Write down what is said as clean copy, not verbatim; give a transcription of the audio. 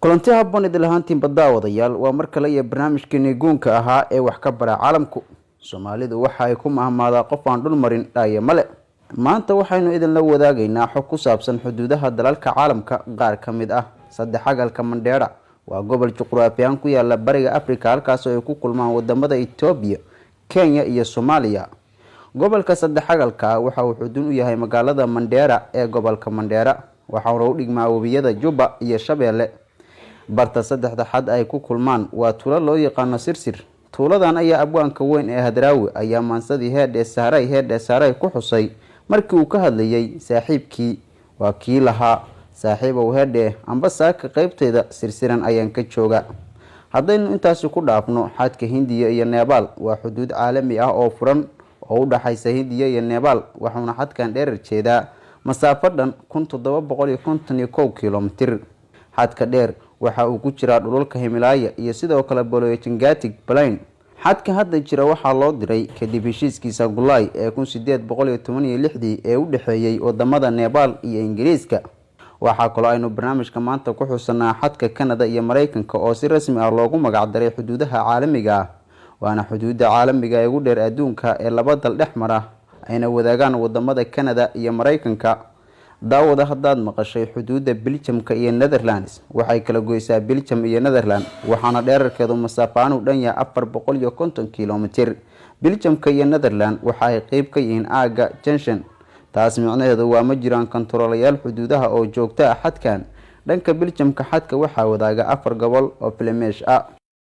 kulanti habboon idil ahaantiin baddaawadayaal waa mar kale iyo barnaamijkeennii guunka ahaa ee wax ka bara caalamku. Soomaalidu waxa ay ku mahmaadaa qof aan dhul marin dhaayo male. Maanta waxaynu idin la wadaagaynaa xog ku saabsan xuduudaha dalalka caalamka qaar ka mid ah. Saddexagalka Mandheera waa gobol juqraafiyan ku yaala bariga Afrika halkaas oo ay ku kulmaan wadamada Itoobiya, Kenya iyo Soomaaliya. Gobolka saddexagalka waxa uu xuduud u yahay magaalada Mandheera ee gobolka Mandheera, waxaana u dhigmaa webiyada Juba iyo Shabeelle. barta saddexda xad ay ku kulmaan waa tuulo loo yaqaano Sirsir. tuuladan ayaa abwaanka weyn ee Hadraawi ayaa maansadii heedhe saaray ku xusay markii uu ka hadlayay saaxiibkii waa kii lahaa saaxiibow heedhe amba saaka qaybteeda sirsiran ayaan ka jooga. haddaynu intaasi ku dhaafno, xadka Hindiya iyo Nepal waa xuduud caalami ah oo furan oo u dhaxaysa Hindiya iyo Nepal, waxaana xadkan dherer jeedaa masaafo dhan 1751 kilomitir. xadka dheer waxa uu ku jiraa dhulka Himalaya iyo sidoo kale Boloyatingatic Plain. xadka hadda jira waxaa loo diray kadib heshiiskiisa Gulay ee 1816 ee u dhaxeeyay wadamada Nepal iyo Ingiriiska. waxaa kaloo aynu barnaamijka maanta ku xusanaa xadka Canada iyo Mareykanka oo si rasmi ah loogu magac daray xuduudaha caalamiga ah, waana xuduudda caalamiga ee ugu dheer adduunka ee laba dal dhex mara ayna wadaagaan wadamada Canada iyo Mareykanka. daawada haddaad maqashay xuduudda Belgium-ka iyo Netherlands, waxay kala goysaa Belgium iyo Netherlands, waxaana dhererkeedu masaafo dhan yahay 450 kilomitir. Belgium-ka iyo Netherlands waxa ay qayb ka yihiin aaga Junction. taas micnaheedu waa ma jiraan kontaroolayaal xuduudaha oo joogta ah xadkan. dhanka Belgium-ka xadka waxaa wadaaga 4 gobol oo Flemish ah.